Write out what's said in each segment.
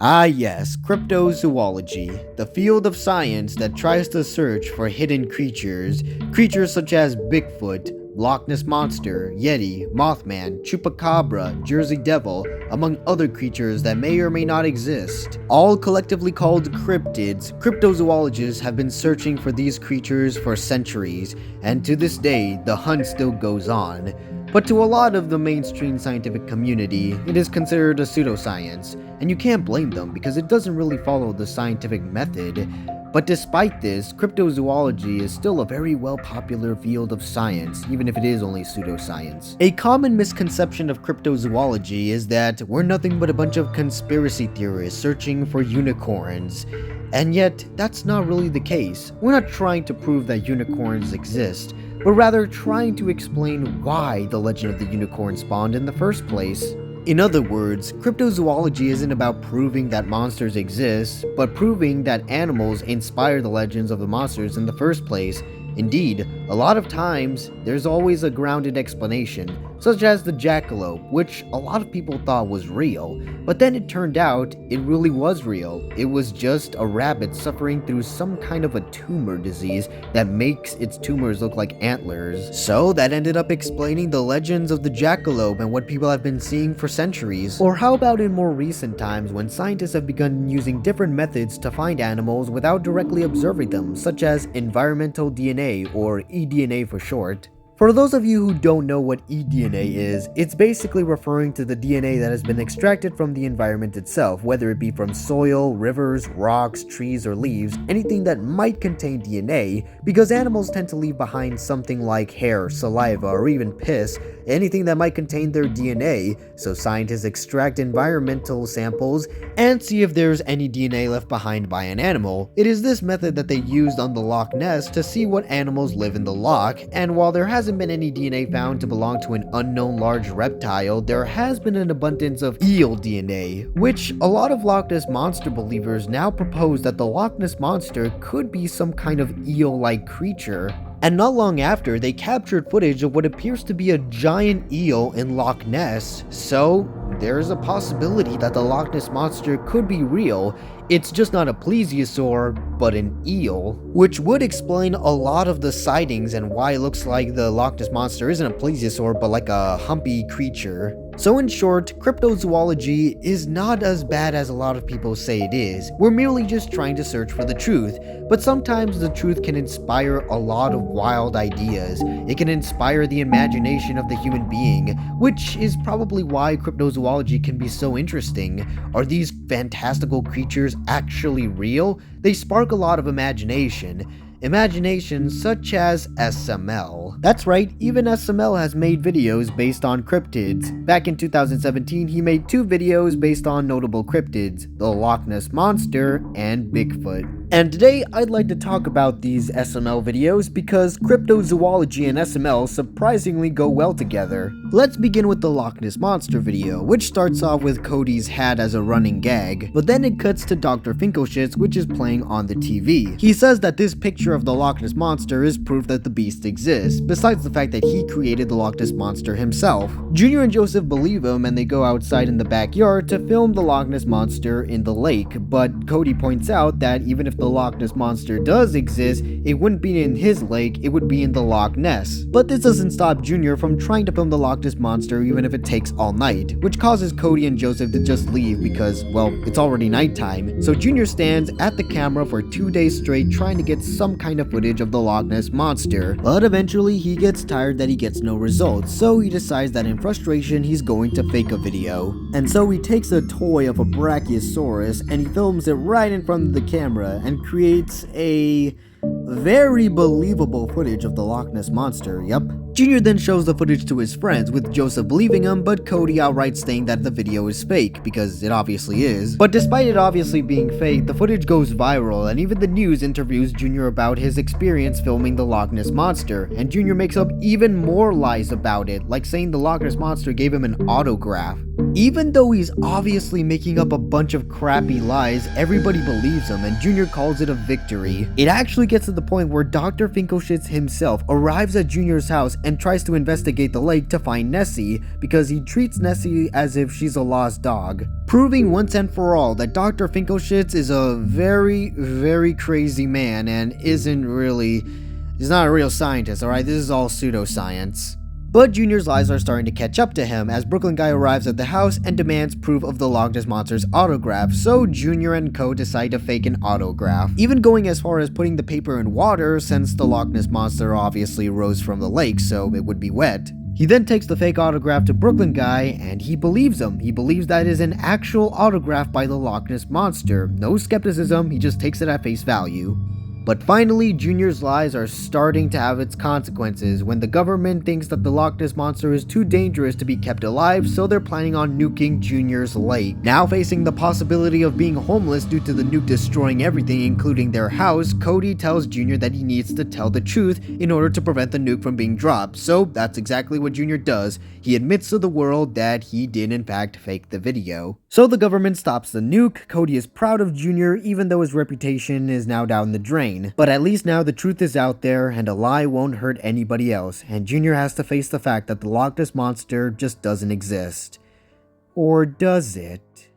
Ah yes, cryptozoology, the field of science that tries to search for hidden creatures such as Bigfoot, Loch Ness Monster, Yeti, Mothman, Chupacabra, Jersey Devil, among other creatures that may or may not exist. All collectively called cryptids, cryptozoologists have been searching for these creatures for centuries, and to this day, the hunt still goes on. But to a lot of the mainstream scientific community, it is considered a pseudoscience, and you can't blame them because it doesn't really follow the scientific method. But despite this, cryptozoology is still a very well-popular field of science, even if it is only pseudoscience. A common misconception of cryptozoology is that we're nothing but a bunch of conspiracy theorists searching for unicorns. And yet, that's not really the case. We're not trying to prove that unicorns exist, but rather trying to explain why the legend of the unicorn spawned in the first place. In other words, cryptozoology isn't about proving that monsters exist, but proving that animals inspire the legends of the monsters in the first place. Indeed, a lot of times, there's always a grounded explanation, such as the jackalope, which a lot of people thought was real, but then it turned out it really was real. It was just a rabbit suffering through some kind of a tumor disease that makes its tumors look like antlers. So that ended up explaining the legends of the jackalope and what people have been seeing for centuries. Or how about in more recent times when scientists have begun using different methods to find animals without directly observing them, such as environmental DNA, or eDNA for short. For those of you who don't know what eDNA is, it's basically referring to the DNA that has been extracted from the environment itself, whether it be from soil, rivers, rocks, trees, or leaves, anything that might contain DNA, because animals tend to leave behind something like hair, saliva, or even piss, anything that might contain their DNA, so scientists extract environmental samples and see if there's any DNA left behind by an animal. It is this method that they used on the Loch Ness to see what animals live in the loch, and while there hasn't been any DNA found to belong to an unknown large reptile, there has been an abundance of eel DNA, which a lot of Loch Ness Monster believers now propose that the Loch Ness Monster could be some kind of eel-like creature. And not long after, they captured footage of what appears to be a giant eel in Loch Ness, so there's a possibility that the Loch Ness Monster could be real. It's just not a plesiosaur, but an eel, which would explain a lot of the sightings and why it looks like the Loch Ness Monster isn't a plesiosaur, but like a humpy creature. So in short, cryptozoology is not as bad as a lot of people say it is. We're merely just trying to search for the truth, but sometimes the truth can inspire a lot of wild ideas. It can inspire the imagination of the human being, which is probably why cryptozoology can be so interesting. Are these fantastical creatures actually real? They spark a lot of imagination. Imagination such as SML. That's right, even SML has made videos based on cryptids. Back in 2017, he made 2 videos based on notable cryptids, the Loch Ness Monster and Bigfoot. And today, I'd like to talk about these SML videos because cryptozoology and SML surprisingly go well together. Let's begin with the Loch Ness Monster video, which starts off with Cody's hat as a running gag, but then it cuts to Dr. Finkelschitz, which is playing on the TV. He says that this picture of the Loch Ness Monster is proof that the beast exists, besides the fact that he created the Loch Ness Monster himself. Junior and Joseph believe him and they go outside in the backyard to film the Loch Ness Monster in the lake, but Cody points out that even if the Loch Ness Monster does exist, it wouldn't be in his lake, it would be in the Loch Ness. But this doesn't stop Junior from trying to film the Loch Ness Monster even if it takes all night, which causes Cody and Joseph to just leave because, well, it's already nighttime. So Junior stands at the camera for 2 days straight trying to get some kind of footage of the Loch Ness Monster, but eventually he gets tired that he gets no results, so he decides that in frustration he's going to fake a video. And so he takes a toy of a Brachiosaurus and he films it right in front of the camera and creates a very believable footage of the Loch Ness Monster, yup. Junior then shows the footage to his friends, with Joseph believing him, but Cody outright saying that the video is fake, because it obviously is. But despite it obviously being fake, the footage goes viral, and even the news interviews Junior about his experience filming the Loch Ness Monster, and Junior makes up even more lies about it, like saying the Loch Ness Monster gave him an autograph. Even though he's obviously making up a bunch of crappy lies, everybody believes him and Junior calls it a victory. It actually gets to the point where Dr. Finkelshitz himself arrives at Junior's house and tries to investigate the lake to find Nessie because he treats Nessie as if she's a lost dog, proving once and for all that Dr. Finkelshitz is a very, very crazy man and he's not a real scientist, alright? This is all pseudoscience. But Junior's lies are starting to catch up to him as Brooklyn Guy arrives at the house and demands proof of the Loch Ness Monster's autograph, so Junior and co decide to fake an autograph, even going as far as putting the paper in water since the Loch Ness Monster obviously rose from the lake, so it would be wet. He then takes the fake autograph to Brooklyn Guy and he believes him. He believes that is an actual autograph by the Loch Ness Monster. No skepticism, he just takes it at face value. But finally, Junior's lies are starting to have its consequences when the government thinks that the Loch Ness Monster is too dangerous to be kept alive, so they're planning on nuking Junior's lake. Now facing the possibility of being homeless due to the nuke destroying everything including their house, Cody tells Junior that he needs to tell the truth in order to prevent the nuke from being dropped, so that's exactly what Junior does. He admits to the world that he did in fact fake the video. So the government stops the nuke. Cody is proud of Junior even though his reputation is now down the drain. But at least now the truth is out there and a lie won't hurt anybody else, and Junior has to face the fact that the Loch Ness Monster just doesn't exist. Or does it?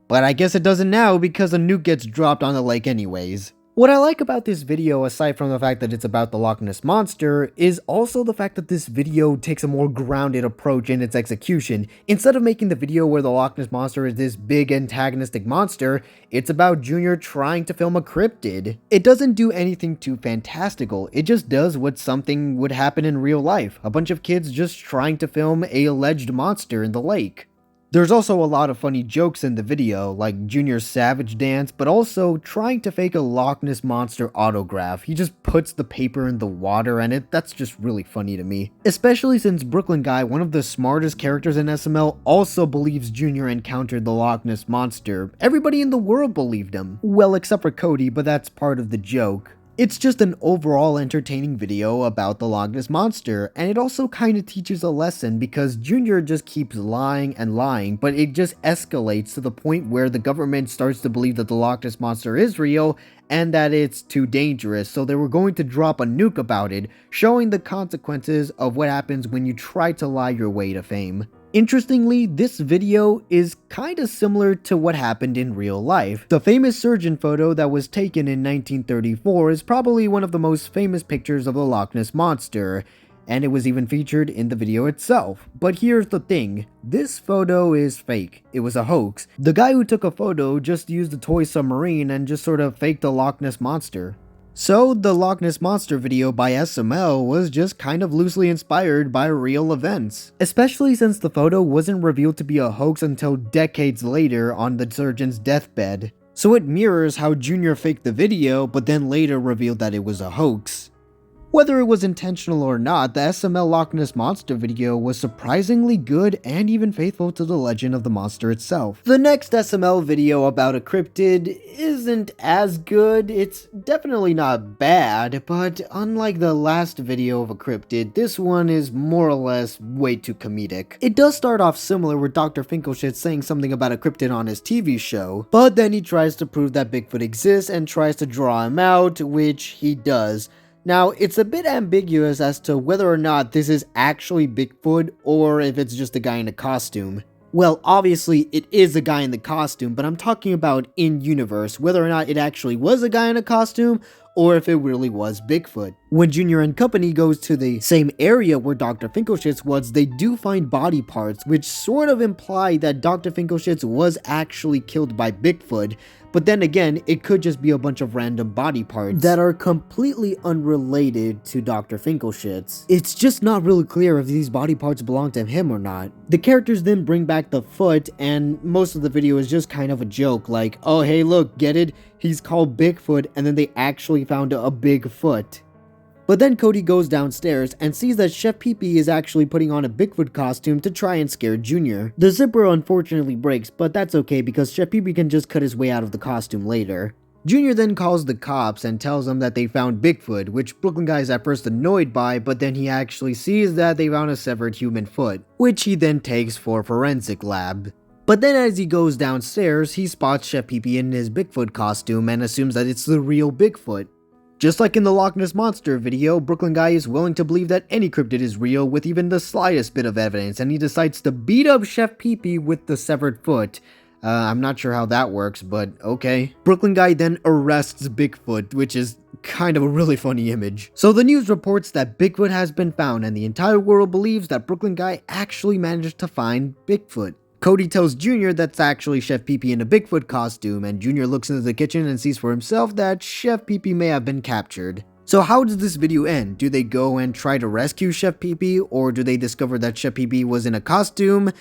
But I guess it doesn't now because a nuke gets dropped on the lake anyways. What I like about this video, aside from the fact that it's about the Loch Ness Monster, is also the fact that this video takes a more grounded approach in its execution. Instead of making the video where the Loch Ness Monster is this big antagonistic monster, it's about Junior trying to film a cryptid. It doesn't do anything too fantastical, it just does what something would happen in real life. A bunch of kids just trying to film a alleged monster in the lake. There's also a lot of funny jokes in the video, like Junior's savage dance, but also trying to fake a Loch Ness Monster autograph. He just puts the paper in the water and that's just really funny to me. Especially since Brooklyn Guy, one of the smartest characters in SML, also believes Junior encountered the Loch Ness Monster. Everybody in the world believed him. Well, except for Cody, but that's part of the joke. It's just an overall entertaining video about the Loch Ness Monster, and it also kind of teaches a lesson because Junior just keeps lying and lying, but it just escalates to the point where the government starts to believe that the Loch Ness Monster is real and that it's too dangerous, so they were going to drop a nuke about it, showing the consequences of what happens when you try to lie your way to fame. Interestingly, this video is kinda similar to what happened in real life. The famous surgeon photo that was taken in 1934 is probably one of the most famous pictures of the Loch Ness Monster, and it was even featured in the video itself. But here's the thing, this photo is fake. It was a hoax. The guy who took a photo just used a toy submarine and just sort of faked the Loch Ness Monster. So the Loch Ness Monster video by SML was just kind of loosely inspired by real events, especially since the photo wasn't revealed to be a hoax until decades later on the surgeon's deathbed. So it mirrors how Junior faked the video but then later revealed that it was a hoax. Whether it was intentional or not, the SML Loch Ness Monster video was surprisingly good and even faithful to the legend of the monster itself. The next SML video about a cryptid isn't as good. It's definitely not bad, but unlike the last video of a cryptid, this one is more or less way too comedic. It does start off similar with Dr. Finkelshitz saying something about a cryptid on his TV show, but then he tries to prove that Bigfoot exists and tries to draw him out, which he does. Now, it's a bit ambiguous as to whether or not this is actually Bigfoot or if it's just a guy in a costume. Well, obviously it is a guy in the costume, but I'm talking about in-universe, whether or not it actually was a guy in a costume or if it really was Bigfoot. When Junior and company goes to the same area where Dr. Finkelshitz was, they do find body parts, which sort of imply that Dr. Finkelshitz was actually killed by Bigfoot, but then again, it could just be a bunch of random body parts that are completely unrelated to Dr. Finkelshitz. It's just not really clear if these body parts belong to him or not. The characters then bring back the foot, and most of the video is just kind of a joke, like, oh hey look, get it? He's called Bigfoot, and then they actually found a big foot. But then Cody goes downstairs and sees that Chef Pee-Pee is actually putting on a Bigfoot costume to try and scare Junior. The zipper unfortunately breaks, but that's okay because Chef Pee-Pee can just cut his way out of the costume later. Junior then calls the cops and tells them that they found Bigfoot, which Brooklyn Guy is at first annoyed by, but then he actually sees that they found a severed human foot, which he then takes for forensic lab. But then as he goes downstairs, he spots Chef Pee-Pee in his Bigfoot costume and assumes that it's the real Bigfoot. Just like in the Loch Ness Monster video, Brooklyn Guy is willing to believe that any cryptid is real with even the slightest bit of evidence, and he decides to beat up Chef Pee-Pee with the severed foot. I'm not sure how that works, but okay. Brooklyn Guy then arrests Bigfoot, which is kind of a really funny image. So the news reports that Bigfoot has been found, and the entire world believes that Brooklyn Guy actually managed to find Bigfoot. Cody tells Junior that's actually Chef Pee-Pee in a Bigfoot costume, and Junior looks into the kitchen and sees for himself that Chef Pee-Pee may have been captured. So how does this video end? Do they go and try to rescue Chef Pee-Pee, or do they discover that Chef Pee-Pee was in a costume?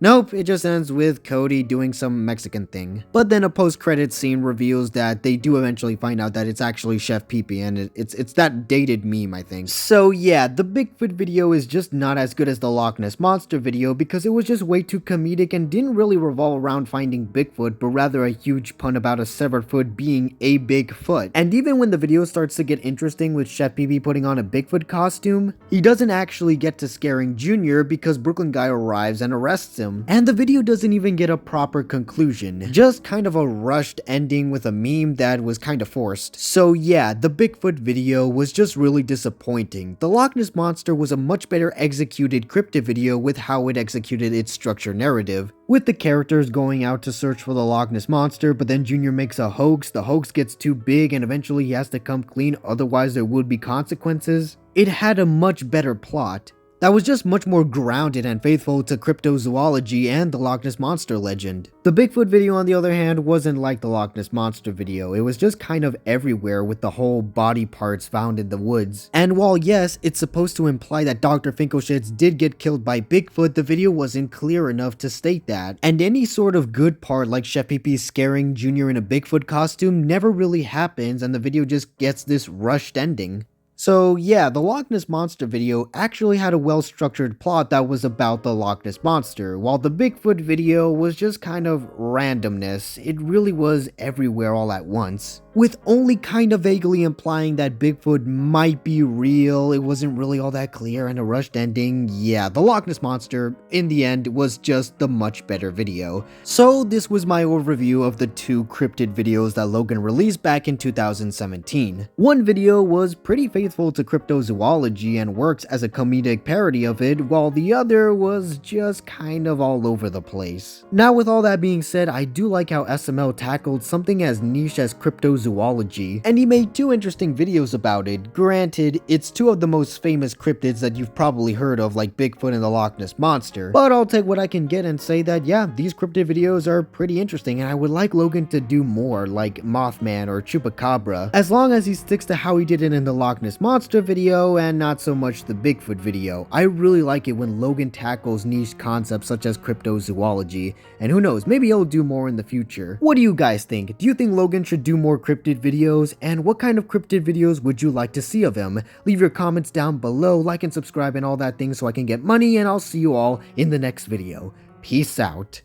Nope, it just ends with Cody doing some Mexican thing. But then a post-credits scene reveals that they do eventually find out that it's actually Chef Pee-Pee, and it's that dated meme, I think. So yeah, the Bigfoot video is just not as good as the Loch Ness Monster video because it was just way too comedic and didn't really revolve around finding Bigfoot, but rather a huge pun about a severed foot being a big foot. And even when the video starts to get interesting with Chef Pee-Pee putting on a Bigfoot costume, he doesn't actually get to scaring Junior because Brooklyn Guy arrives and arrests him. And the video doesn't even get a proper conclusion, just kind of a rushed ending with a meme that was kind of forced. So yeah, the Bigfoot video was just really disappointing. The Loch Ness Monster was a much better executed cryptid video with how it executed its structure narrative, with the characters going out to search for the Loch Ness Monster, but then Junior makes a hoax, the hoax gets too big, and eventually he has to come clean, otherwise there would be consequences. It had a much better plot that was just much more grounded and faithful to cryptozoology and the Loch Ness Monster legend. The Bigfoot video, on the other hand, wasn't like the Loch Ness Monster video. It was just kind of everywhere with the whole body parts found in the woods. And while yes, it's supposed to imply that Dr. Finkelschitz did get killed by Bigfoot, the video wasn't clear enough to state that. And any sort of good part like Chef Pee-Pee scaring Junior in a Bigfoot costume never really happens, and the video just gets this rushed ending. So yeah, the Loch Ness Monster video actually had a well-structured plot that was about the Loch Ness Monster, while the Bigfoot video was just kind of randomness. It really was everywhere all at once, with only kind of vaguely implying that Bigfoot might be real. It wasn't really all that clear, and a rushed ending. Yeah, the Loch Ness Monster, in the end, was just the much better video. So this was my overview of the two cryptid videos that Logan released back in 2017. One video was pretty faithful to cryptozoology and works as a comedic parody of it, while the other was just kind of all over the place. Now with all that being said, I do like how SML tackled something as niche as cryptozoology, and he made two interesting videos about it. Granted, it's two of the most famous cryptids that you've probably heard of, like Bigfoot and the Loch Ness Monster, but I'll take what I can get and say that yeah, these cryptid videos are pretty interesting, and I would like Logan to do more, like Mothman or Chupacabra, as long as he sticks to how he did it in the Loch Ness Monster video and not so much the Bigfoot video. I really like it when Logan tackles niche concepts such as cryptozoology, and who knows, maybe he'll do more in the future. What do you guys think? Do you think Logan should do more cryptid videos, and what kind of cryptid videos would you like to see of him? Leave your comments down below, like and subscribe and all that thing so I can get money, and I'll see you all in the next video. Peace out.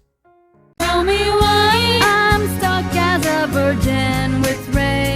Tell me why I'm stuck as a virgin with rain.